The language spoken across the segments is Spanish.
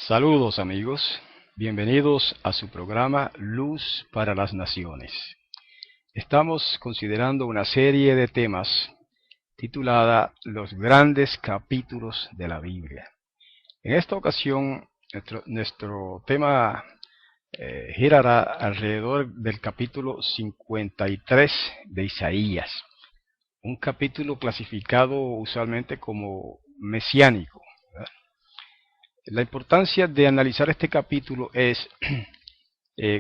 Saludos amigos, bienvenidos a su programa Luz para las Naciones. Estamos considerando una serie de temas titulada Los grandes capítulos de la Biblia. En esta ocasión, nuestro tema girará alrededor del capítulo 53 de Isaías, un capítulo clasificado usualmente como mesiánico. La importancia de analizar este capítulo es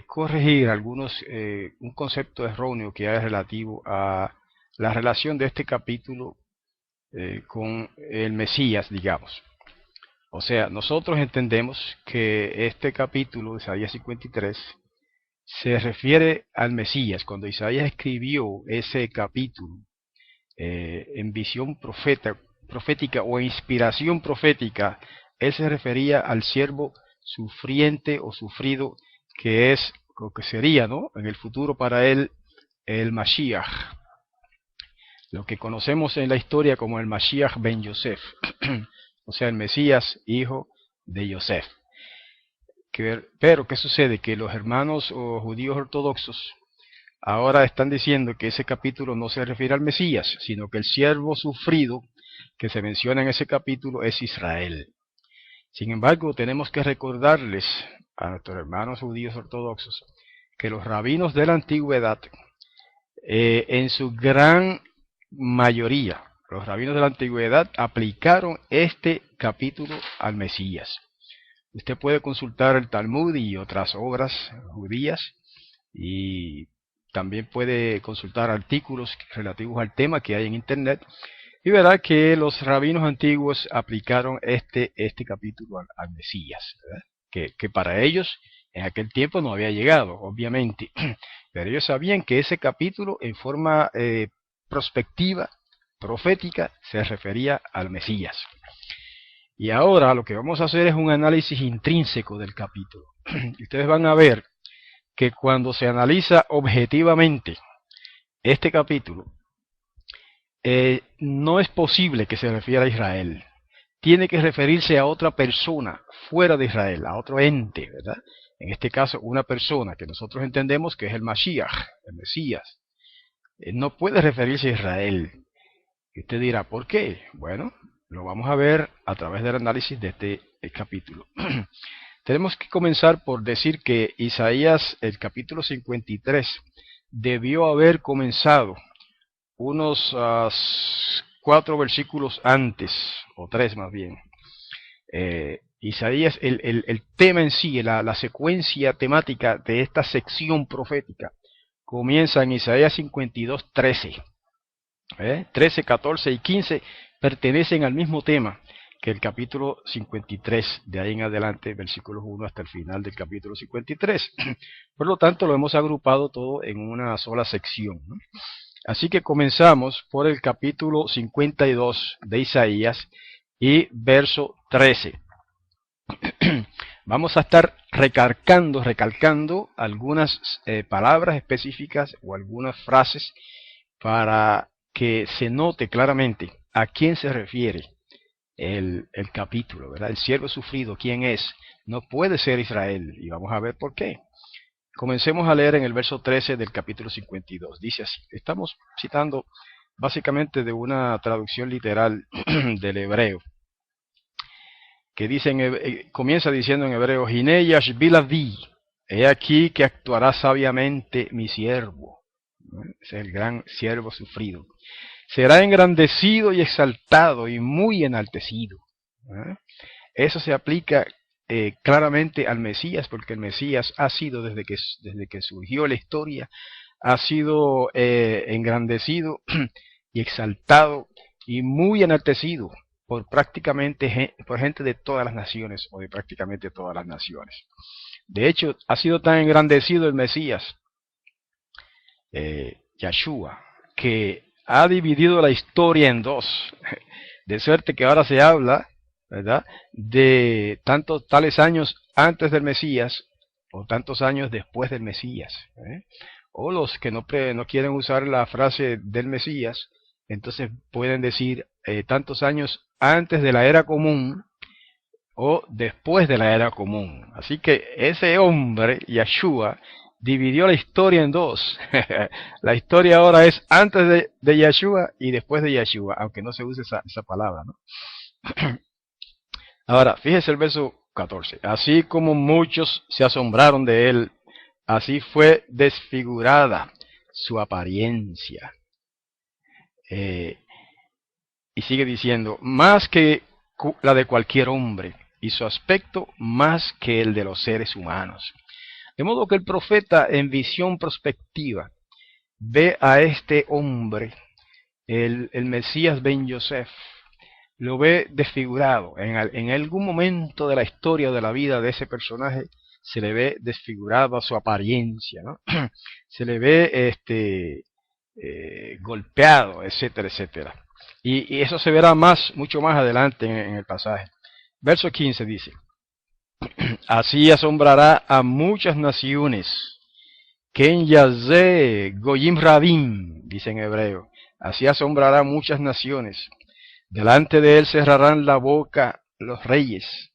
corregir un concepto erróneo que hay relativo a la relación de este capítulo con el Mesías, digamos. O sea, nosotros entendemos que este capítulo de Isaías 53 se refiere al Mesías. Cuando Isaías escribió ese capítulo en visión profética o inspiración profética, él se refería al siervo sufriente o sufrido que es, o que sería, ¿no?, en el futuro para él, el Mashiach, lo que conocemos en la historia como el Mashiach ben Yosef, o sea, el Mesías, hijo de Yosef. Pero, ¿qué sucede? Que los hermanos o judíos ortodoxos ahora están diciendo que ese capítulo no se refiere al Mesías, sino que el siervo sufrido que se menciona en ese capítulo es Israel. Sin embargo, tenemos que recordarles a nuestros hermanos judíos ortodoxos que los rabinos de la antigüedad, en su gran mayoría, los rabinos de la antigüedad aplicaron este capítulo al Mesías. Usted puede consultar el Talmud y otras obras judías, y también puede consultar artículos relativos al tema que hay en internet, y verá que los rabinos antiguos aplicaron este capítulo al Mesías, que para ellos en aquel tiempo no había llegado, obviamente, pero ellos sabían que ese capítulo en forma prospectiva, profética, se refería al Mesías. Y ahora lo que vamos a hacer es un análisis intrínseco del capítulo. Y ustedes van a ver que cuando se analiza objetivamente este capítulo, no es posible que se refiera a Israel. Tiene que referirse a otra persona fuera de Israel, a otro ente, ¿verdad? En este caso, una persona que nosotros entendemos que es el Mashiach, el Mesías. No puede referirse a Israel. Y usted dirá, ¿por qué? Bueno, lo vamos a ver a través del análisis de este capítulo. Tenemos que comenzar por decir que Isaías, el capítulo 53, debió haber comenzado unos 4 versículos antes, o 3 más bien. Isaías, el tema en sí, la secuencia temática de esta sección profética, comienza en Isaías 52, 13. 13, 14 y 15 pertenecen al mismo tema que el capítulo 53, de ahí en adelante, versículos 1 hasta el final del capítulo 53. Por lo tanto, lo hemos agrupado todo en una sola sección, ¿no? Así que comenzamos por el capítulo 52 de Isaías y verso 13. Vamos a estar recalcando algunas palabras específicas o algunas frases para que se note claramente a quién se refiere el capítulo, ¿verdad? El siervo sufrido, ¿quién es? No puede ser Israel, y vamos a ver por qué. Comencemos a leer en el verso 13 del capítulo 52. Dice así, estamos citando básicamente de una traducción literal del hebreo, que dice comienza diciendo en hebreo, Hine yashbil adi, he aquí que actuará sabiamente mi siervo. Ese es el gran siervo sufrido. Será engrandecido y exaltado y muy enaltecido. Eso se aplica claramente al Mesías, porque el Mesías ha sido, desde que surgió la historia, ha sido engrandecido y exaltado y muy enaltecido por por gente de todas las naciones, o de prácticamente todas las naciones. De hecho, ha sido tan engrandecido el Mesías, Yahshua, que ha dividido la historia en dos, de suerte que ahora se habla, ¿verdad?, de tales años antes del Mesías o tantos años después del Mesías, o los que no quieren usar la frase del Mesías, entonces pueden decir tantos años antes de la era común, o después de la era común. Así que ese hombre, Yeshua, dividió la historia en dos. La historia ahora es antes de Yeshua y después de Yeshua, aunque no se use esa palabra, ¿no? Ahora, fíjese el verso 14. Así como muchos se asombraron de él, así fue desfigurada su apariencia. Y sigue diciendo, más que la de cualquier hombre, y su aspecto más que el de los seres humanos. De modo que el profeta en visión prospectiva ve a este hombre, el Mesías Ben Yosef, lo ve desfigurado. En algún momento de la historia de la vida de ese personaje se le ve desfigurada su apariencia, ¿no? Se le ve golpeado, etcétera, etcétera. Y eso se verá mucho más adelante en el pasaje. Verso 15 dice, así asombrará a muchas naciones, Ken Yazé Goyim Rabim, dice en hebreo, así asombrará a muchas naciones. Delante de él cerrarán la boca los reyes,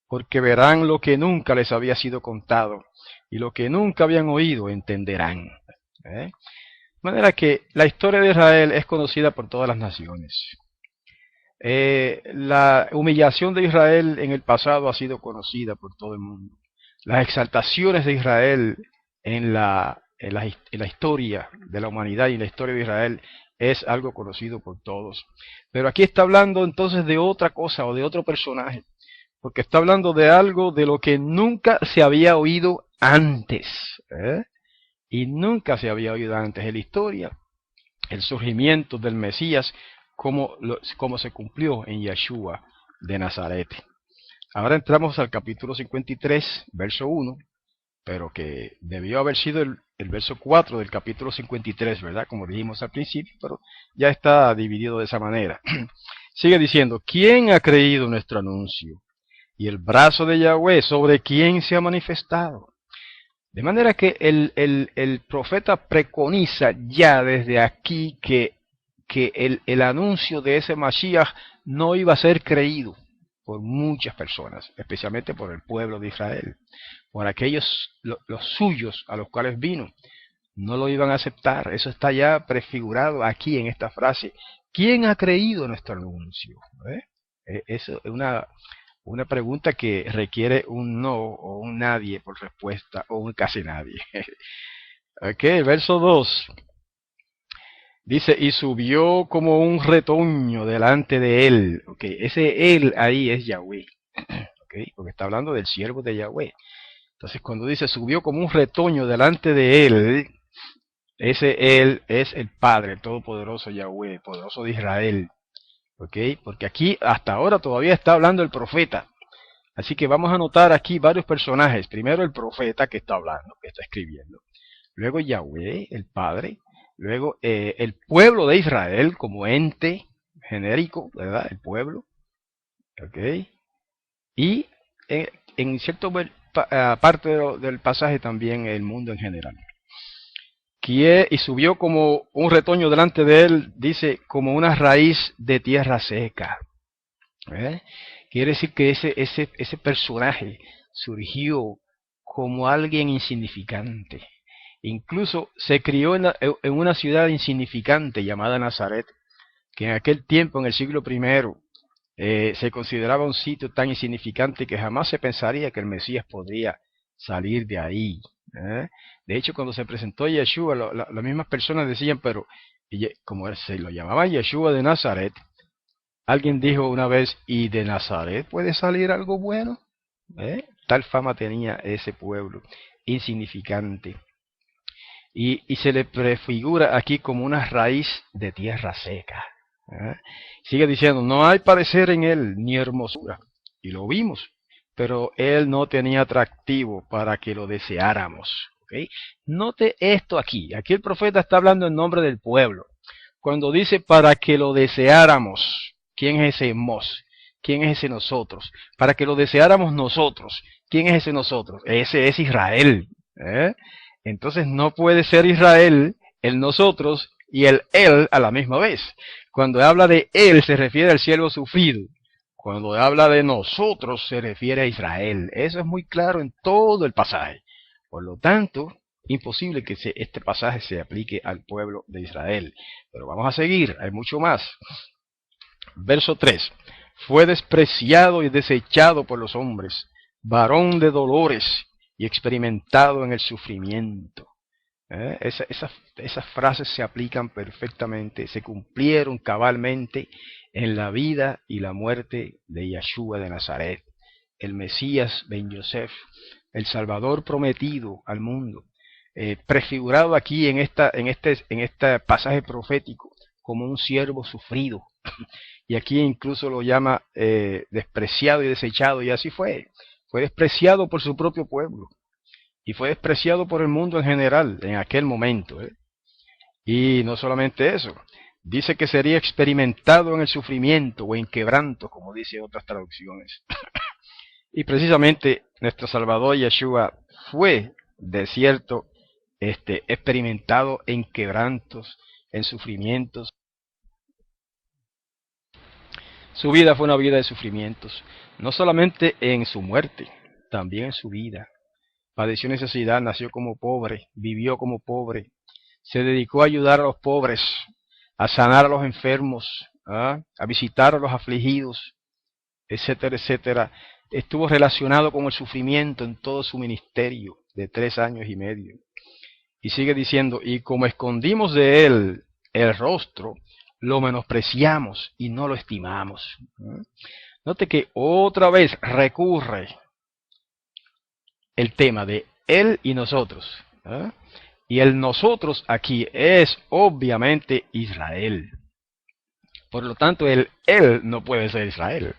porque verán lo que nunca les había sido contado, y lo que nunca habían oído entenderán. De manera que la historia de Israel es conocida por todas las naciones. La humillación de Israel en el pasado ha sido conocida por todo el mundo. Las exaltaciones de Israel en la historia de la humanidad y en la historia de Israel es algo conocido por todos. Pero aquí está hablando entonces de otra cosa o de otro personaje, porque está hablando de algo de lo que nunca se había oído antes. Y nunca se había oído antes en la historia el surgimiento del Mesías como se cumplió en Yeshua de Nazaret. Ahora entramos al capítulo 53, verso 1, pero que debió haber sido el verso 4 del capítulo 53, ¿verdad? Como dijimos al principio, pero ya está dividido de esa manera. Sigue diciendo, ¿quién ha creído nuestro anuncio? Y el brazo de Yahweh, ¿sobre quién se ha manifestado? De manera que el profeta preconiza ya desde aquí que el anuncio de ese Mashiach no iba a ser creído por muchas personas, especialmente por el pueblo de Israel. Por aquellos, los suyos a los cuales vino, no lo iban a aceptar. Eso está ya prefigurado aquí en esta frase. ¿Quién ha creído nuestro anuncio? Eso es una pregunta que requiere un no o un nadie por respuesta, o un casi nadie. Ok, verso 2. Dice, y subió como un retoño delante de él. Ok, ese él ahí es Yahweh. Ok, porque está hablando del siervo de Yahweh. Entonces cuando dice, subió como un retoño delante de él, ese él es el Padre, el Todopoderoso Yahweh, poderoso de Israel. Ok, porque aquí hasta ahora todavía está hablando el profeta. Así que vamos a notar aquí varios personajes. Primero el profeta que está hablando, que está escribiendo. Luego Yahweh, el Padre. Luego el pueblo de Israel como ente genérico, ¿verdad? El pueblo. ¿Ok? Y en cierta parte del pasaje también el mundo en general. Y subió como un retoño delante de él, dice, como una raíz de tierra seca. Quiere decir que ese personaje surgió como alguien insignificante. Incluso se crió en una ciudad insignificante llamada Nazaret, que en aquel tiempo, en el siglo I, se consideraba un sitio tan insignificante que jamás se pensaría que el Mesías podría salir de ahí. De hecho, cuando se presentó Yeshua, las mismas personas decían, pero como se lo llamaban Yeshua de Nazaret, alguien dijo una vez, ¿y de Nazaret puede salir algo bueno? Tal fama tenía ese pueblo insignificante. Y se le prefigura aquí como una raíz de tierra seca. Sigue diciendo, no hay parecer en él ni hermosura. Y lo vimos, pero él no tenía atractivo para que lo deseáramos. ¿Okay? Note esto aquí. Aquí el profeta está hablando en nombre del pueblo. Cuando dice para que lo deseáramos, ¿quién es ese mos? ¿Quién es ese nosotros? Para que lo deseáramos nosotros. ¿Quién es ese nosotros? Ese es Israel. Entonces no puede ser Israel el nosotros y el él a la misma vez. Cuando habla de él se refiere al siervo sufrido. Cuando habla de nosotros se refiere a Israel. Eso es muy claro en todo el pasaje. Por lo tanto, imposible que este pasaje se aplique al pueblo de Israel. Pero vamos a seguir, hay mucho más. Verso 3. Fue despreciado y desechado por los hombres, varón de dolores y experimentado en el sufrimiento. Esas frases se aplican perfectamente, se cumplieron cabalmente en la vida y la muerte de Yeshua de Nazaret, el Mesías Ben Yosef, el Salvador prometido al mundo, prefigurado aquí en este pasaje profético como un siervo sufrido. Y aquí incluso lo llama despreciado y desechado, y así fue. Fue despreciado por su propio pueblo. Y fue despreciado por el mundo en general en aquel momento. Y no solamente eso, dice que sería experimentado en el sufrimiento o en quebranto, como dice otras traducciones. Y precisamente nuestro Salvador Yeshua fue, de cierto, experimentado en quebrantos, en sufrimientos. Su vida fue una vida de sufrimientos, no solamente en su muerte, también en su vida. Padeció necesidad, nació como pobre, vivió como pobre, se dedicó a ayudar a los pobres, a sanar a los enfermos, a visitar a los afligidos, etcétera, etcétera. Estuvo relacionado con el sufrimiento en todo su ministerio de 3 años y medio. Y sigue diciendo, y como escondimos de él el rostro, lo menospreciamos y no lo estimamos. Note que otra vez recurre el tema de él y nosotros. Y el nosotros aquí es obviamente Israel. Por lo tanto, el él no puede ser Israel.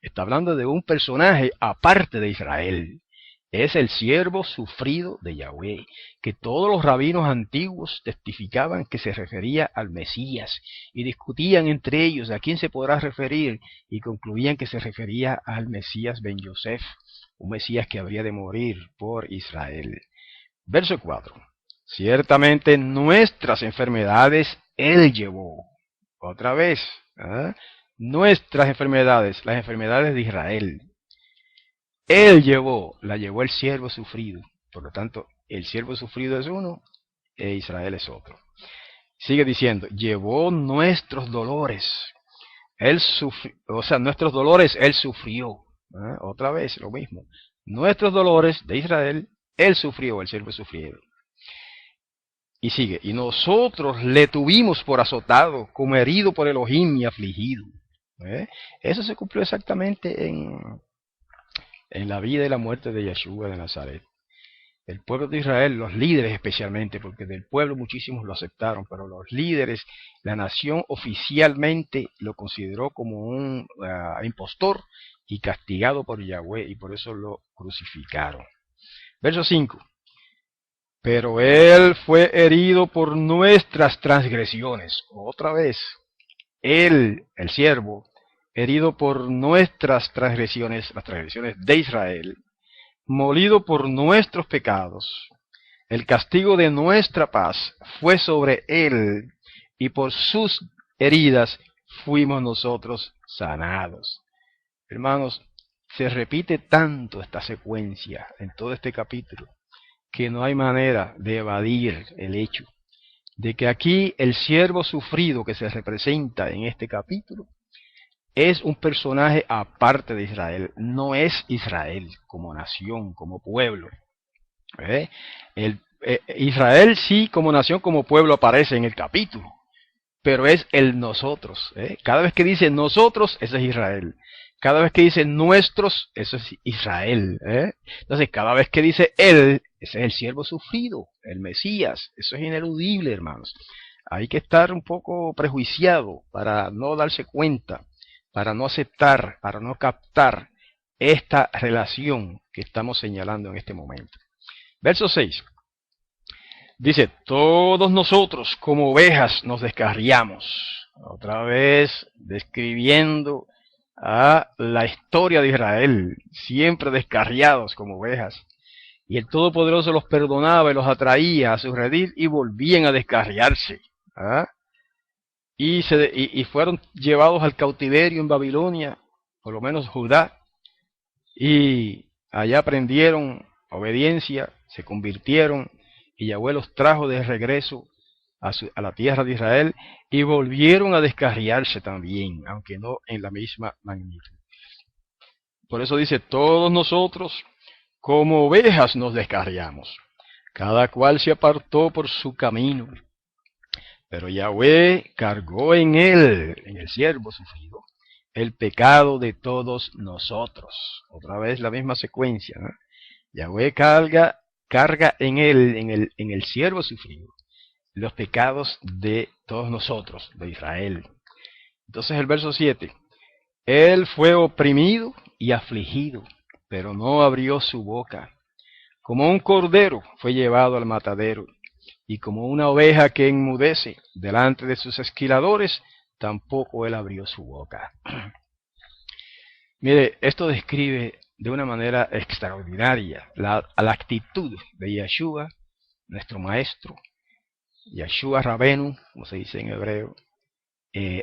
Está hablando de un personaje aparte de Israel. Es el siervo sufrido de Yahweh, que todos los rabinos antiguos testificaban que se refería al Mesías, y discutían entre ellos a quién se podrá referir, y concluían que se refería al Mesías Ben Yosef, un Mesías que habría de morir por Israel. Verso 4. Ciertamente nuestras enfermedades Él llevó. Otra vez, nuestras enfermedades, las enfermedades de Israel. Él llevó, la llevó el siervo sufrido. Por lo tanto, el siervo sufrido es uno e Israel es otro. Sigue diciendo, llevó nuestros dolores. Él sufrió, o sea, nuestros dolores Él sufrió. Otra vez, lo mismo. Nuestros dolores de Israel, Él sufrió, el siervo sufrió. Y sigue, y nosotros le tuvimos por azotado, como herido por Elohim y afligido. Eso se cumplió exactamente en la vida y la muerte de Yeshua de Nazaret. El pueblo de Israel, los líderes especialmente, porque del pueblo muchísimos lo aceptaron, pero los líderes, la nación oficialmente lo consideró como un impostor y castigado por Yahweh, y por eso lo crucificaron. Verso 5. Pero él fue herido por nuestras transgresiones. Otra vez, él, el siervo, herido por nuestras transgresiones, las transgresiones de Israel, molido por nuestros pecados. El castigo de nuestra paz fue sobre él, y por sus heridas fuimos nosotros sanados. Hermanos, se repite tanto esta secuencia en todo este capítulo, que no hay manera de evadir el hecho de que aquí el siervo sufrido que se representa en este capítulo es un personaje aparte de Israel, no es Israel como nación, como pueblo. Israel sí como nación, como pueblo aparece en el capítulo, pero es el nosotros. Cada vez que dice nosotros, ese es Israel. Cada vez que dice nuestros, eso es Israel. Entonces, cada vez que dice él, ese es el siervo sufrido, el Mesías. Eso es ineludible, hermanos. Hay que estar un poco prejuiciado para no darse cuenta, para no aceptar, para no captar esta relación que estamos señalando en este momento. Verso 6. Dice, todos nosotros como ovejas nos descarriamos. Otra vez describiendo a la historia de Israel, siempre descarriados como ovejas. Y el Todopoderoso los perdonaba y los atraía a su redil y volvían a descarriarse. y fueron llevados al cautiverio en Babilonia, por lo menos Judá, y allá aprendieron obediencia, se convirtieron, y Yahweh los trajo de regreso a la tierra de Israel, y volvieron a descarriarse también, aunque no en la misma magnitud. Por eso dice, todos nosotros como ovejas nos descarriamos, cada cual se apartó por su camino, pero Yahweh cargó en él, en el siervo sufrido, el pecado de todos nosotros. Otra vez la misma secuencia, ¿no? Yahweh carga en él, en el siervo sufrido, los pecados de todos nosotros, de Israel. Entonces el verso 7, él fue oprimido y afligido, pero no abrió su boca. Como un cordero fue llevado al matadero, y como una oveja que enmudece delante de sus esquiladores, tampoco él abrió su boca. Mire, esto describe de una manera extraordinaria la actitud de Yeshua, nuestro maestro, Yeshua Rabenu, como se dice en hebreo,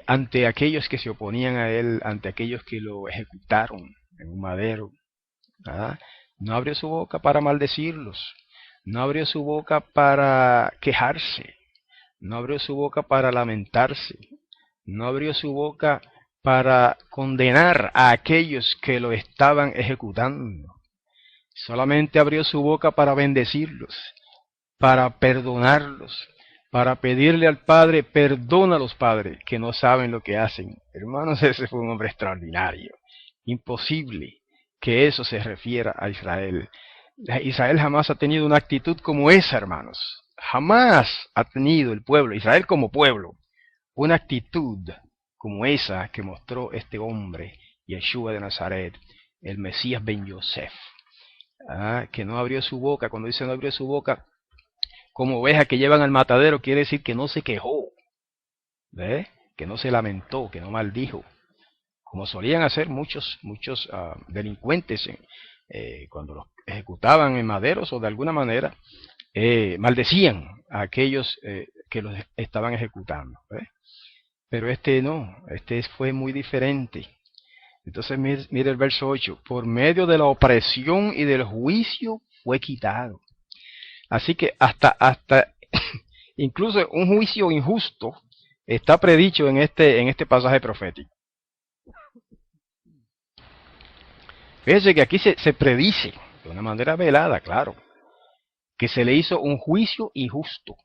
ante aquellos que se oponían a él, ante aquellos que lo ejecutaron en un madero, ¿verdad? No abrió su boca para maldecirlos, no abrió su boca para quejarse, no abrió su boca para lamentarse, no abrió su boca para condenar a aquellos que lo estaban ejecutando. Solamente abrió su boca para bendecirlos, para perdonarlos, para pedirle al Padre, perdona a los padres que no saben lo que hacen. Hermanos, ese fue un hombre extraordinario. Imposible que eso se refiera a Israel. Israel jamás ha tenido una actitud como esa, hermanos. Jamás ha tenido el pueblo, Israel como pueblo, una actitud como esa que mostró este hombre, Yeshua de Nazaret, el Mesías Ben Yosef, que no abrió su boca. Cuando dice no abrió su boca, como oveja que llevan al matadero, quiere decir que no se quejó, ¿ve? Que no se lamentó, que no maldijo, como solían hacer muchos delincuentes cuando los ejecutaban en maderos o de alguna manera maldecían a aquellos que los estaban ejecutando, ¿ve? Pero este no, este fue muy diferente. Entonces mire el verso 8, por medio de la opresión y del juicio fue quitado. Así que hasta incluso un juicio injusto está predicho en este pasaje profético. Fíjense que aquí se predice, de una manera velada, claro, que se le hizo un juicio injusto.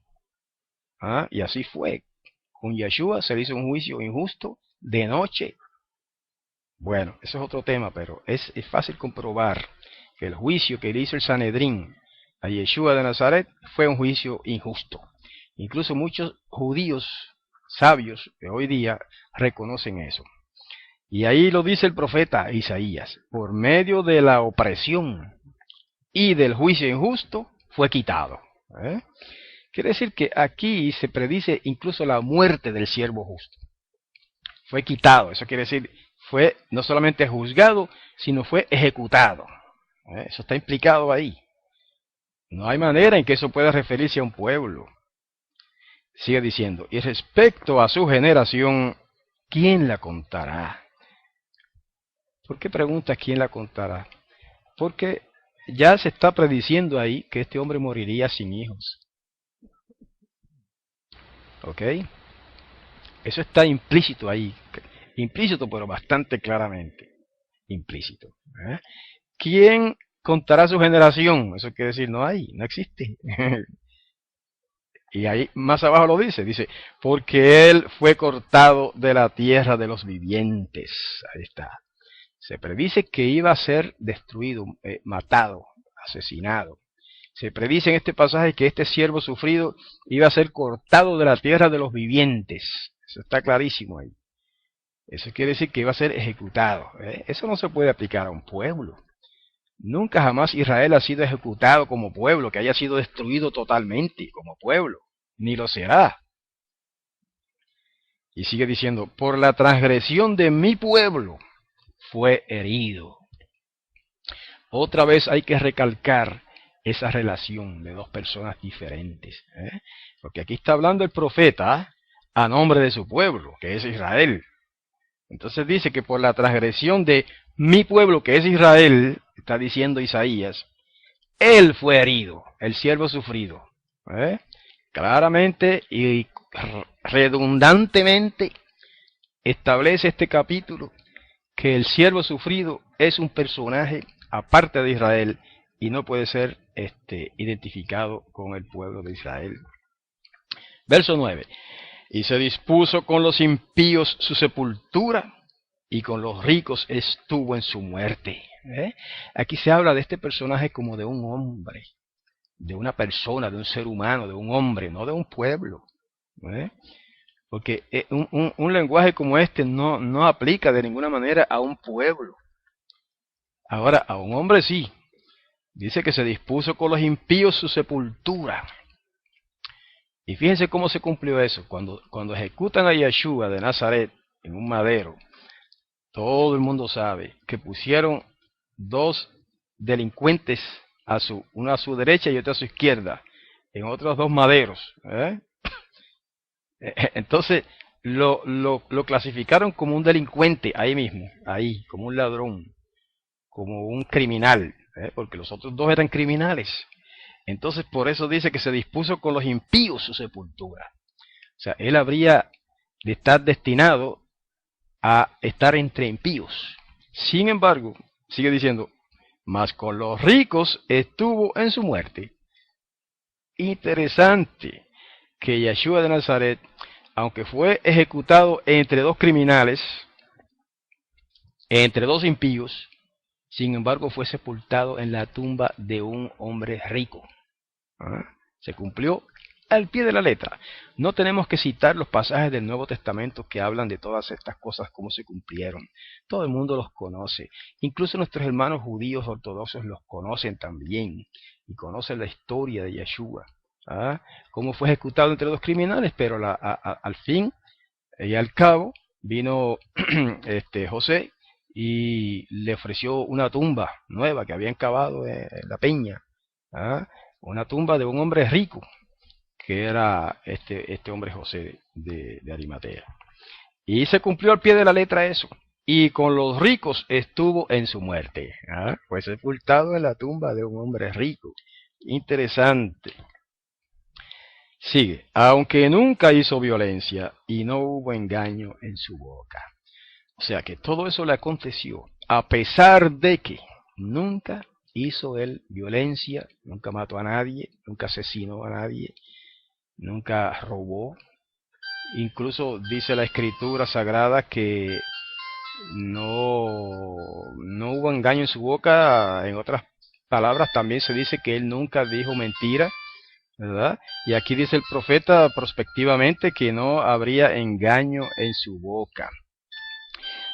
Y así fue. Con Yeshua se le hizo un juicio injusto de noche. Bueno, eso es otro tema, pero es fácil comprobar que el juicio que le hizo el Sanedrín a Yeshua de Nazaret fue un juicio injusto. Incluso muchos judíos sabios de hoy día reconocen eso. Y ahí lo dice el profeta Isaías, por medio de la opresión y del juicio injusto fue quitado. Quiere decir que aquí se predice incluso la muerte del siervo justo. Fue quitado, eso quiere decir, fue no solamente juzgado, sino fue ejecutado. Eso está implicado ahí. No hay manera en que eso pueda referirse a un pueblo. Sigue diciendo, y respecto a su generación, ¿quién la contará? ¿Por qué pregunta quién la contará? Porque ya se está prediciendo ahí que este hombre moriría sin hijos. ¿Ok? Eso está implícito ahí. Implícito, pero bastante claramente. Implícito. ¿Quién contará su generación? Eso quiere decir, no hay, no existe. Y ahí más abajo lo dice, porque él fue cortado de la tierra de los vivientes. Ahí está. Se predice que iba a ser destruido, matado, asesinado. Se predice en este pasaje que este siervo sufrido iba a ser cortado de la tierra de los vivientes. Eso está clarísimo ahí. Eso quiere decir que iba a ser ejecutado. Eso no se puede aplicar a un pueblo. Nunca jamás Israel ha sido ejecutado como pueblo, que haya sido destruido totalmente como pueblo. Ni lo será. Y sigue diciendo, por la transgresión de mi pueblo fue herido. Otra vez hay que recalcar esa relación de dos personas diferentes. Porque aquí está hablando el profeta a nombre de su pueblo, que es Israel. Entonces dice que por la transgresión de mi pueblo, que es Israel, está diciendo Isaías, él fue herido, el siervo sufrido. ¿Eh? Claramente y redundantemente establece este capítulo que el siervo sufrido es un personaje aparte de Israel y no puede ser identificado con el pueblo de Israel. Verso 9. Y se dispuso con los impíos su sepultura, y con los ricos estuvo en su muerte. Aquí se habla de este personaje como de un hombre, de una persona, de un ser humano, de un hombre, no de un pueblo. Porque un lenguaje como este no aplica de ninguna manera a un pueblo. Ahora, a un hombre sí. Dice que se dispuso con los impíos su sepultura. Y fíjense cómo se cumplió eso. Cuando ejecutan a Yeshua de Nazaret en un madero, todo el mundo sabe que pusieron dos delincuentes, uno a su derecha y otro a su izquierda, en otros dos maderos. Entonces lo clasificaron como un delincuente ahí mismo, ahí, como un ladrón, como un criminal, porque los otros dos eran criminales. Entonces por eso dice que se dispuso con los impíos su sepultura. O sea, él habría de estar destinado a estar entre impíos. Sin embargo, sigue diciendo, mas con los ricos estuvo en su muerte. Interesante que Yeshua de Nazaret, aunque fue ejecutado entre dos criminales, entre dos impíos, sin embargo fue sepultado en la tumba de un hombre rico. Se cumplió al pie de la letra. No tenemos que citar los pasajes del Nuevo Testamento que hablan de todas estas cosas, cómo se cumplieron. Todo el mundo los conoce. Incluso nuestros hermanos judíos ortodoxos los conocen también. Y conocen la historia de Yeshua. Cómo fue ejecutado entre dos criminales, pero al fin y al cabo vino José y le ofreció una tumba nueva que habían cavado en la peña. Una tumba de un hombre rico, que era este hombre José de Arimatea. Y se cumplió al pie de la letra eso. Y con los ricos estuvo en su muerte. Fue sepultado en la tumba de un hombre rico. Interesante. Sigue. Aunque nunca hizo violencia y no hubo engaño en su boca. O sea que todo eso le aconteció a pesar de que nunca hizo él violencia, nunca mató a nadie, nunca asesinó a nadie, nunca robó. Incluso dice la Escritura Sagrada que no hubo engaño en su boca. En otras palabras, también se dice que él nunca dijo mentira, ¿verdad? Y aquí dice el profeta prospectivamente que no habría engaño en su boca.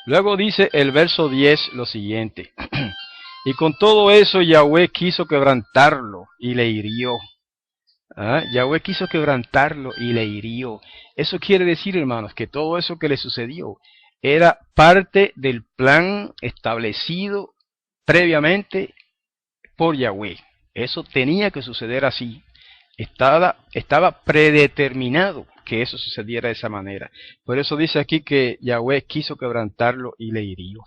Luego dice el verso 10 lo siguiente. Y con todo eso Yahweh quiso quebrantarlo y le hirió. Yahweh quiso quebrantarlo y le hirió. Eso quiere decir, hermanos, que todo eso que le sucedió era parte del plan establecido previamente por Yahweh. Eso tenía que suceder así. Estaba predeterminado que eso sucediera de esa manera. Por eso dice aquí que Yahweh quiso quebrantarlo y le hirió.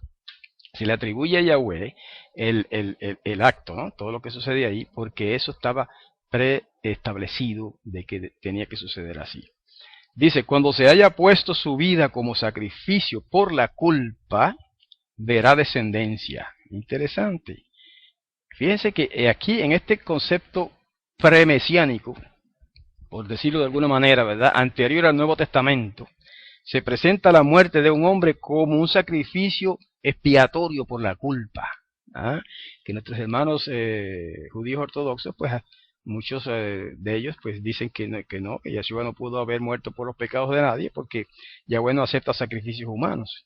Se le atribuye a Yahweh el acto, ¿no? Todo lo que sucede ahí, porque eso estaba preestablecido de que tenía que suceder así. Dice, cuando se haya puesto su vida como sacrificio por la culpa, verá descendencia. Interesante. Fíjense que aquí en este concepto premesiánico, por decirlo de alguna manera, ¿verdad?, anterior al Nuevo Testamento, se presenta la muerte de un hombre como un sacrificio expiatorio por la culpa. Que nuestros hermanos judíos ortodoxos, pues muchos de ellos pues dicen que Yeshua no pudo haber muerto por los pecados de nadie porque Yahweh no acepta sacrificios humanos.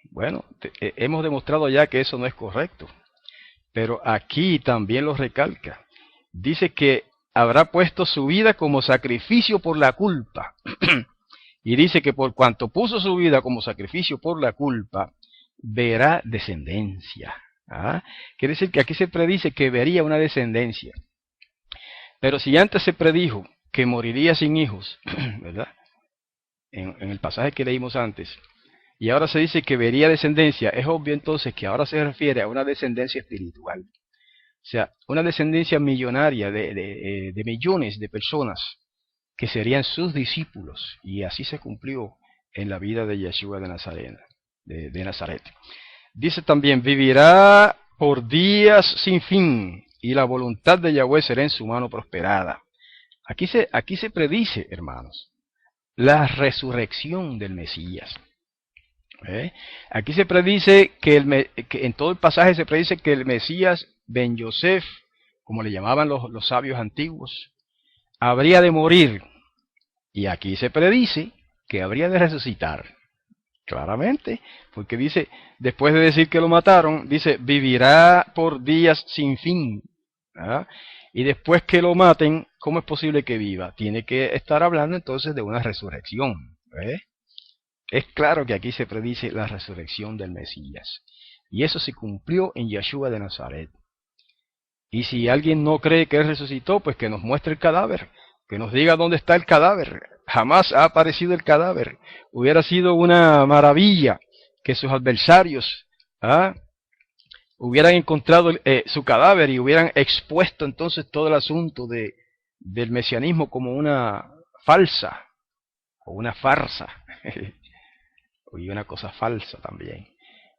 Bueno, hemos demostrado ya que eso no es correcto, pero aquí también lo recalca. Dice que habrá puesto su vida como sacrificio por la culpa. Y dice que por cuanto puso su vida como sacrificio por la culpa, verá descendencia. Quiere decir que aquí se predice que vería una descendencia. Pero si antes se predijo que moriría sin hijos, ¿verdad?, en el pasaje que leímos antes, y ahora se dice que vería descendencia, es obvio entonces que ahora se refiere a una descendencia espiritual. O sea, una descendencia millonaria de millones de personas que serían sus discípulos. Y así se cumplió en la vida de Yeshua de Nazaret. Dice también, vivirá por días sin fin, y la voluntad de Yahweh será en su mano prosperada. Aquí se predice, hermanos, la resurrección del Mesías. Aquí se predice que en todo el pasaje se predice que el Mesías Ben Yosef, como le llamaban los sabios antiguos, habría de morir. Y aquí se predice que habría de resucitar. Claramente, porque dice, después de decir que lo mataron, dice, vivirá por días sin fin. ¿Ah? Y después que lo maten, ¿cómo es posible que viva? Tiene que estar hablando entonces de una resurrección. Es claro que aquí se predice la resurrección del Mesías. Y eso se cumplió en Yeshua de Nazaret. Y si alguien no cree que él resucitó, pues que nos muestre el cadáver, que nos diga dónde está el cadáver. Jamás ha aparecido el cadáver. Hubiera sido una maravilla que sus adversarios hubieran encontrado su cadáver y hubieran expuesto entonces todo el asunto del mesianismo como una falsa o una farsa. Y una cosa falsa también.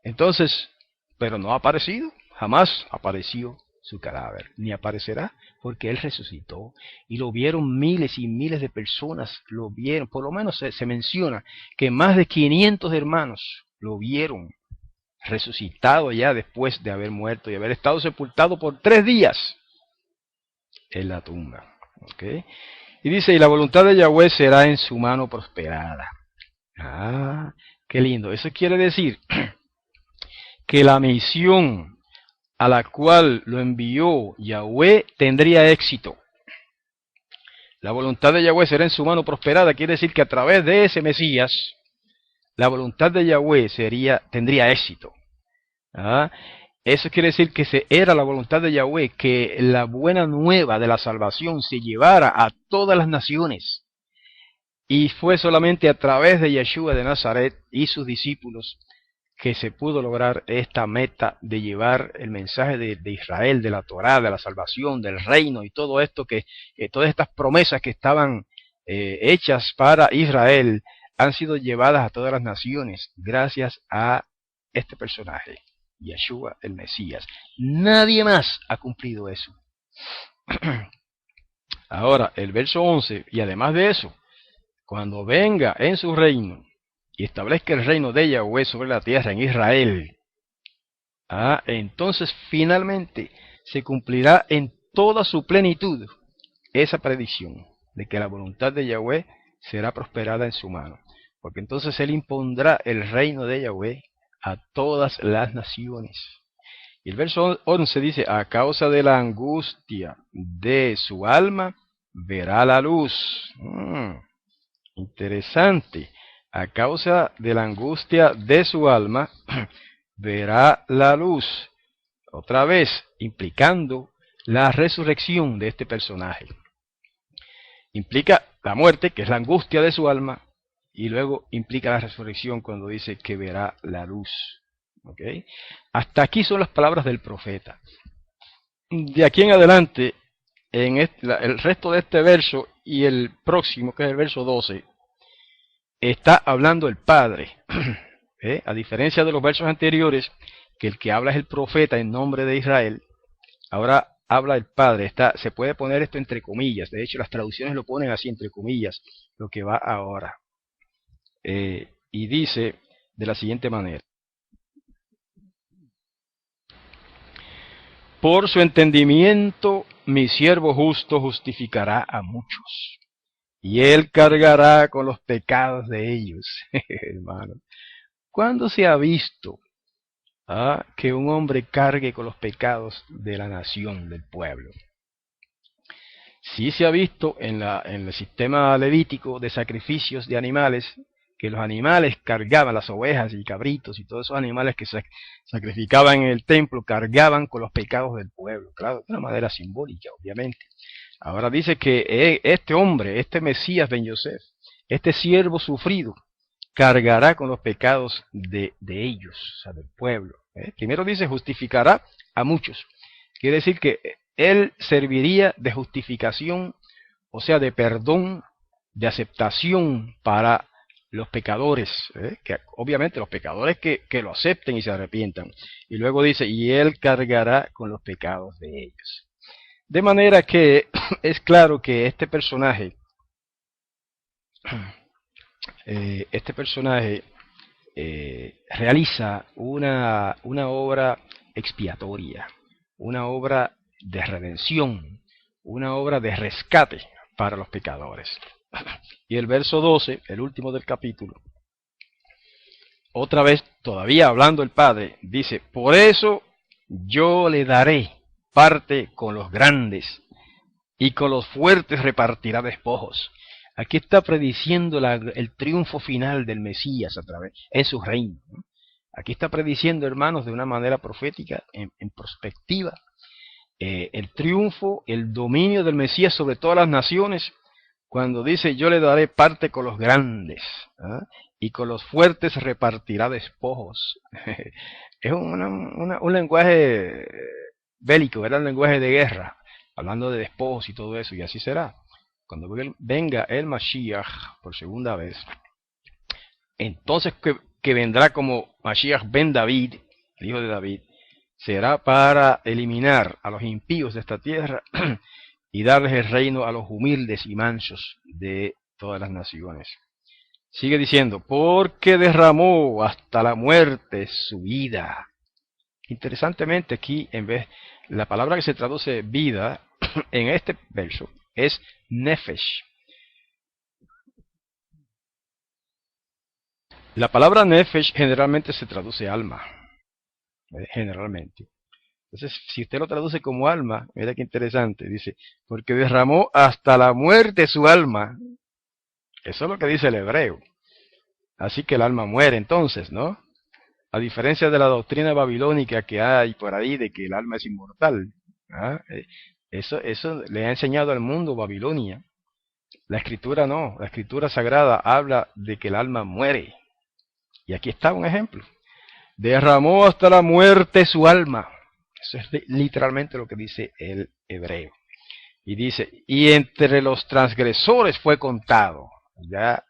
Entonces, pero no ha aparecido, jamás apareció su cadáver, ni aparecerá, porque él resucitó, y lo vieron miles y miles de personas, lo vieron, por lo menos se menciona que más de 500 hermanos lo vieron resucitado ya después de haber muerto y haber estado sepultado por 3 días en la tumba. ¿Okay? Y dice, y la voluntad de Yahweh será en su mano prosperada. Ah, qué lindo. Eso quiere decir que la misión a la cual lo envió Yahweh tendría éxito. La voluntad de Yahweh será en su mano prosperada. Quiere decir que a través de ese Mesías, la voluntad de Yahweh tendría éxito. ¿Ah? Eso quiere decir que era la voluntad de Yahweh que la buena nueva de la salvación se llevara a todas las naciones. Y fue solamente a través de Yeshua de Nazaret y sus discípulos que se pudo lograr esta meta de llevar el mensaje de Israel, de la Torá, de la salvación, del reino y todo esto, todas estas promesas que estaban hechas para Israel han sido llevadas a todas las naciones gracias a este personaje, Yeshua el Mesías. Nadie más ha cumplido eso. Ahora, el verso 11, y además de eso, cuando venga en su reino y establezca el reino de Yahweh sobre la tierra en Israel, entonces finalmente se cumplirá en toda su plenitud esa predicción de que la voluntad de Yahweh será prosperada en su mano. Porque entonces él impondrá el reino de Yahweh a todas las naciones. Y el verso 11 dice, a causa de la angustia de su alma, verá la luz. Interesante. A causa de la angustia de su alma, verá la luz. Otra vez, implicando la resurrección de este personaje. Implica la muerte, que es la angustia de su alma, y luego implica la resurrección cuando dice que verá la luz. ¿Okay? Hasta aquí son las palabras del profeta. De aquí en adelante, en el resto de este verso y el próximo, que es el verso 12, está hablando el Padre. A diferencia de los versos anteriores, que el que habla es el profeta en nombre de Israel, ahora habla el Padre. Se puede poner esto entre comillas. De hecho, las traducciones lo ponen así, entre comillas, lo que va ahora. Y dice de la siguiente manera. Por su entendimiento, mi siervo justo justificará a muchos, y él cargará con los pecados de ellos. Hermano, ¿cuándo se ha visto que un hombre cargue con los pecados de la nación, del pueblo? Sí se ha visto en el sistema levítico de sacrificios de animales, que los animales cargaban, las ovejas y cabritos y todos esos animales que se sacrificaban en el templo, cargaban con los pecados del pueblo, claro, de una manera simbólica, obviamente. Ahora dice que este hombre, este Mesías Ben Yosef, este siervo sufrido cargará con los pecados de ellos, o sea, del pueblo. Primero dice, justificará a muchos. Quiere decir que él serviría de justificación, o sea, de perdón, de aceptación para los pecadores, que obviamente los pecadores que lo acepten y se arrepientan. Y luego dice, y él cargará con los pecados de ellos. De manera que es claro que este personaje realiza una obra expiatoria, una obra de redención, una obra de rescate para los pecadores. Y el verso 12, el último del capítulo, otra vez, todavía hablando el Padre, dice, por eso yo le daré parte con los grandes, y con los fuertes repartirá despojos. Aquí está prediciendo el triunfo final del Mesías en su reino. Aquí está prediciendo, hermanos, de una manera profética, en perspectiva, el triunfo, el dominio del Mesías sobre todas las naciones, cuando dice, yo le daré parte con los grandes, y con los fuertes repartirá despojos. Es un lenguaje bélico, era un lenguaje de guerra, hablando de despojos y todo eso, y así será. Cuando venga el Mashiach por segunda vez, entonces que vendrá como Mashiach ben David, el hijo de David, será para eliminar a los impíos de esta tierra y darles el reino a los humildes y mansos de todas las naciones. Sigue diciendo, porque derramó hasta la muerte su vida. Interesantemente aquí, la palabra que se traduce vida en este verso es nefesh. La palabra nefesh generalmente se traduce alma, generalmente. Entonces, si usted lo traduce como alma, mira qué interesante, dice, porque derramó hasta la muerte su alma. Eso es lo que dice el hebreo. Así que el alma muere entonces, ¿no? A diferencia de la doctrina babilónica que hay por ahí de que el alma es inmortal. Eso le ha enseñado al mundo Babilonia. La escritura no, la escritura sagrada habla de que el alma muere. Y aquí está un ejemplo. Derramó hasta la muerte su alma. Eso es literalmente lo que dice el hebreo. Y dice, y entre los transgresores fue contado. Ya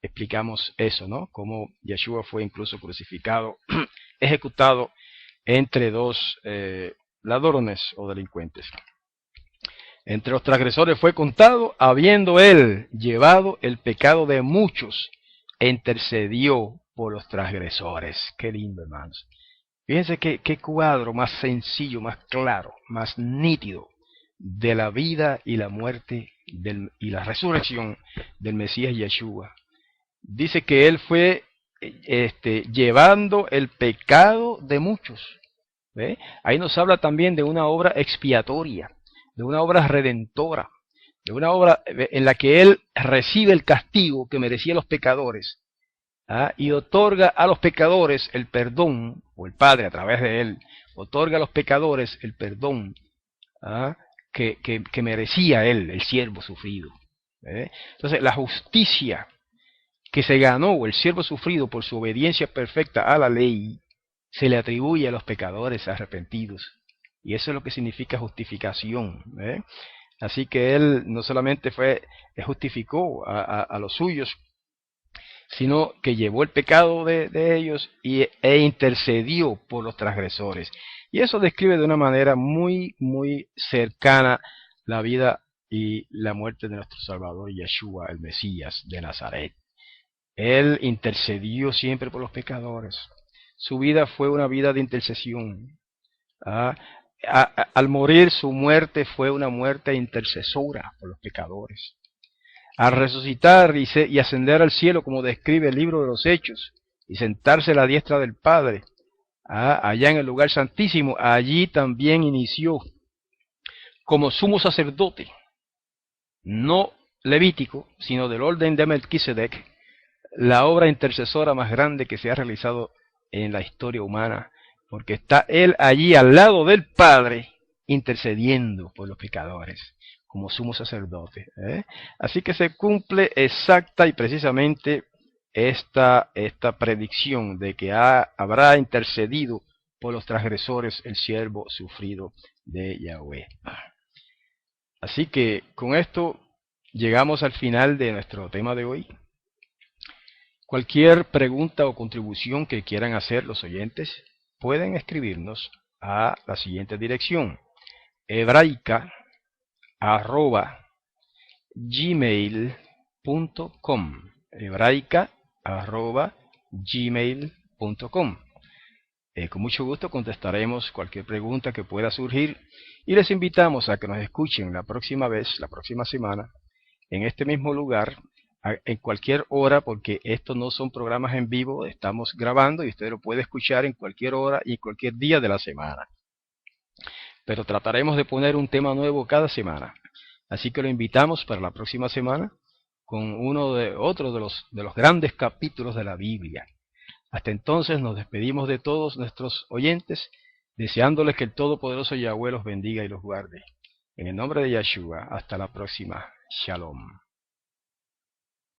explicamos eso, ¿no? Cómo Yeshua fue incluso crucificado, ejecutado entre dos ladrones o delincuentes. Entre los transgresores fue contado, habiendo él llevado el pecado de muchos, intercedió por los transgresores. Qué lindo, hermanos. Fíjense qué cuadro más sencillo, más claro, más nítido de la vida y la muerte y la resurrección del Mesías Yeshua. Dice que él fue llevando el pecado de muchos. ¿Ve? Ahí nos habla también de una obra expiatoria, de una obra redentora, de una obra en la que él recibe el castigo que merecían los pecadores, y otorga a los pecadores el perdón, o el Padre a través de él, otorga a los pecadores el perdón que merecía él, el siervo sufrido. Entonces la justicia que se ganó el siervo sufrido por su obediencia perfecta a la ley, se le atribuye a los pecadores arrepentidos. Y eso es lo que significa justificación. Así que él no solamente justificó a los suyos, sino que llevó el pecado de ellos e intercedió por los transgresores. Y eso describe de una manera muy, muy cercana la vida y la muerte de nuestro Salvador Yeshua, el Mesías de Nazaret. Él intercedió siempre por los pecadores. Su vida fue una vida de intercesión. Al morir, su muerte fue una muerte intercesora por los pecadores. Al resucitar y ascender al cielo, como describe el libro de los Hechos, y sentarse a la diestra del Padre, allá en el lugar santísimo, allí también inició como sumo sacerdote, no levítico, sino del orden de Melquisedec, la obra intercesora más grande que se ha realizado en la historia humana, porque está él allí al lado del Padre intercediendo por los pecadores, como sumo sacerdote. Así que se cumple exacta y precisamente esta predicción de que habrá intercedido por los transgresores el siervo sufrido de Yahweh. Así que con esto llegamos al final de nuestro tema de hoy. Cualquier pregunta o contribución que quieran hacer los oyentes, pueden escribirnos a la siguiente dirección: hebraica@gmail.com, hebraica@gmail.com. Con mucho gusto contestaremos cualquier pregunta que pueda surgir y les invitamos a que nos escuchen la próxima vez, la próxima semana, en este mismo lugar, en cualquier hora, porque estos no son programas en vivo, estamos grabando y usted lo puede escuchar en cualquier hora y cualquier día de la semana. Pero trataremos de poner un tema nuevo cada semana. Así que lo invitamos para la próxima semana con otro de los grandes capítulos de la Biblia. Hasta entonces nos despedimos de todos nuestros oyentes, deseándoles que el Todopoderoso Yahweh los bendiga y los guarde. En el nombre de Yahshua, hasta la próxima. Shalom.